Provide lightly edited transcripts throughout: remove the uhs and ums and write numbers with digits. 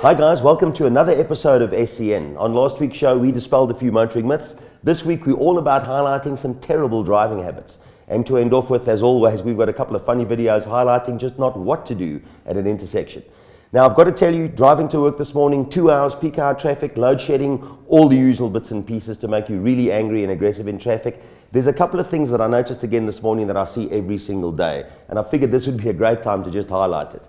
Hi guys, welcome to another episode of SCN. On last week's show, we dispelled a few motoring myths. This week, we're all about highlighting some terrible driving habits. And to end off with, as always, we've got a couple of funny videos highlighting just not what to do at an intersection. Now, I've got to tell you, driving to work this morning, 2 hours peak hour traffic, load shedding, all the usual bits and pieces to make you really angry and aggressive in traffic. There's a couple of things that I noticed again this morning that I see every single day. And I figured this would be a great time to just highlight it.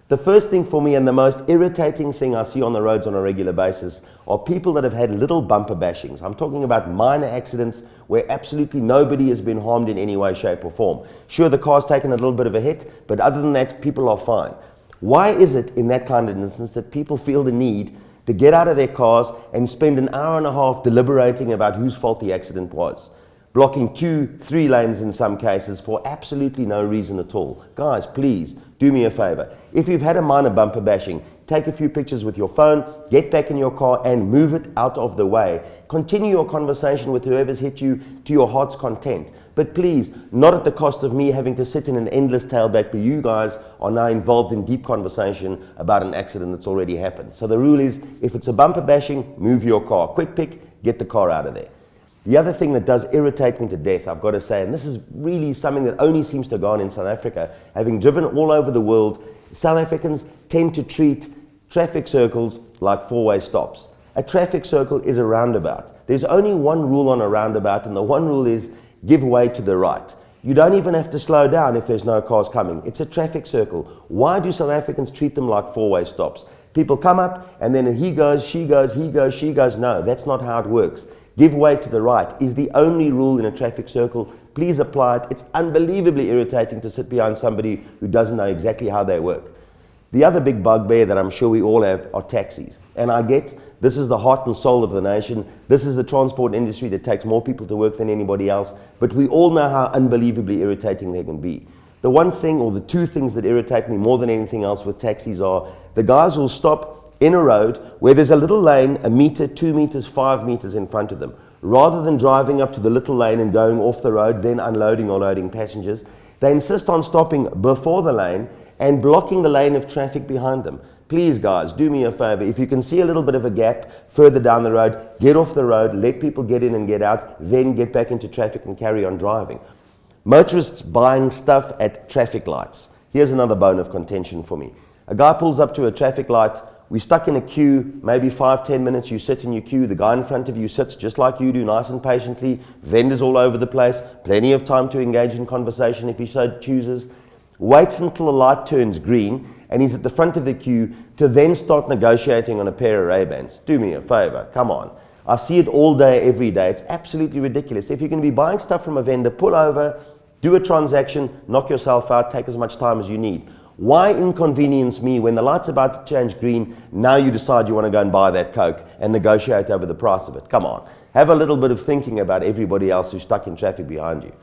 The first thing for me, and the most irritating thing I see on the roads on a regular basis, are people that have had little bumper bashings. I'm talking about minor accidents where absolutely nobody has been harmed in any way, shape or form. Sure, the car's taken a little bit of a hit, but other than that, people are fine. Why is it in that kind of instance that people feel the need to get out of their cars and spend an hour and a half deliberating about whose fault the accident was? Blocking 2-3 lanes in some cases for absolutely no reason at all. Guys, please do me a favor. If you've had a minor bumper bashing, take a few pictures with your phone, get back in your car and move it out of the way. Continue your conversation with whoever's hit you to your heart's content. But please, not at the cost of me having to sit in an endless tailback where you guys are now involved in deep conversation about an accident that's already happened. So the rule is, if it's a bumper bashing, move your car. Quick pick, get the car out of there. The other thing that does irritate me to death, I've got to say, and this is really something that only seems to go on in South Africa, having driven all over the world, South Africans tend to treat traffic circles like four-way stops. A traffic circle is a roundabout. There's only one rule on a roundabout, and the one rule is give way to the right. You don't even have to slow down if there's no cars coming. It's a traffic circle. Why do South Africans treat them like four-way stops? People come up, and then he goes, she goes, he goes, she goes. No, that's not how it works. Give way to the right is the only rule in a traffic circle. Please apply it. It's unbelievably irritating to sit behind somebody who doesn't know exactly how they work. The other big bugbear that I'm sure we all have are taxis. And I get this is the heart and soul of the nation. This is the transport industry that takes more people to work than anybody else. But we all know how unbelievably irritating they can be. The one thing, or the two things that irritate me more than anything else with taxis are the guys who will stop in a road where there's a little lane, a meter, 2 meters, 5 meters in front of them. Rather than driving up to the little lane and going off the road, then unloading or loading passengers, they insist on stopping before the lane and blocking the lane of traffic behind them. Please guys, do me a favor. If you can see a little bit of a gap further down the road, get off the road, let people get in and get out, then get back into traffic and carry on driving. Motorists buying stuff at traffic lights. Here's another bone of contention for me. A guy pulls up to a traffic light. We're stuck in a queue, maybe 5-10 minutes, you sit in your queue, the guy in front of you sits just like you do, nice and patiently, vendors all over the place, plenty of time to engage in conversation if he so chooses, waits until the light turns green, and he's at the front of the queue to then start negotiating on a pair of Ray-Bans. Do me a favor, come on. I see it all day, every day, it's absolutely ridiculous. If you're going to be buying stuff from a vendor, pull over, do a transaction, knock yourself out, take as much time as you need. Why inconvenience me when the light's about to change green, now you decide you want to go and buy that Coke and negotiate over the price of it? Come on. Have a little bit of thinking about everybody else who's stuck in traffic behind you.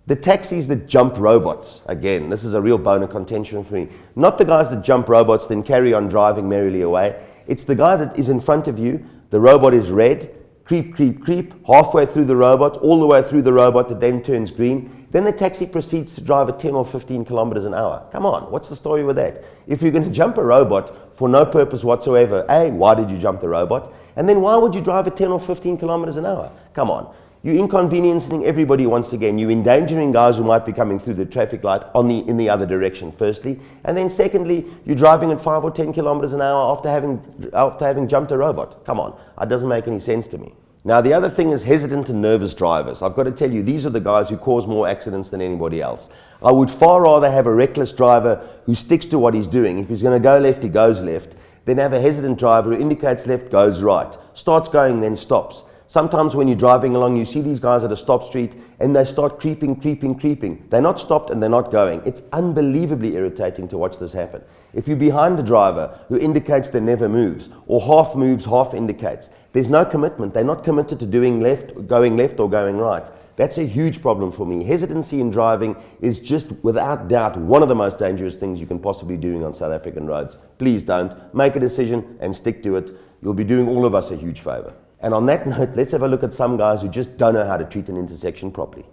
The taxis that jump robots, again, this is a real bone of contention for me. Not the guys that jump robots then carry on driving merrily away. It's the guy that is in front of you, the robot is red, creep, creep, creep, halfway through the robot, all the way through the robot that then turns green. Then the taxi proceeds to drive at 10 or 15 kilometers an hour. Come on, what's the story with that? If you're going to jump a robot for no purpose whatsoever, A, why did you jump the robot? And then why would you drive at 10 or 15 kilometers an hour? Come on. You're inconveniencing everybody once again. You're endangering guys who might be coming through the traffic light in the other direction, firstly. And then secondly, you're driving at 5 or 10 kilometers an hour after having jumped a robot. Come on, that doesn't make any sense to me. Now, the other thing is hesitant and nervous drivers. I've got to tell you, these are the guys who cause more accidents than anybody else. I would far rather have a reckless driver who sticks to what he's doing. If he's going to go left, he goes left. Then have a hesitant driver who indicates left, goes right. Starts going, then stops. Sometimes when you're driving along, you see these guys at a stop street and they start creeping, creeping, creeping. They're not stopped and they're not going. It's unbelievably irritating to watch this happen. If you're behind a driver who indicates they never moves, or half moves, half indicates, there's no commitment. They're not committed to going left or going right. That's a huge problem for me. Hesitancy in driving is just, without doubt, one of the most dangerous things you can possibly be doing on South African roads. Please don't. Make a decision and stick to it. You'll be doing all of us a huge favor. And on that note, let's have a look at some guys who just don't know how to treat an intersection properly.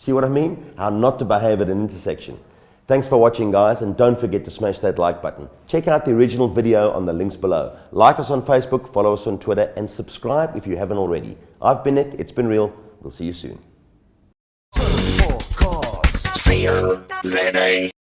See what I mean? How not to behave at an intersection. Thanks for watching, guys, and don't forget to smash that like button. Check out the original video on the links below. Like us on Facebook, follow us on Twitter, and subscribe if you haven't already. I've been Nick, it's been real. We'll see you soon. Surf4Cars.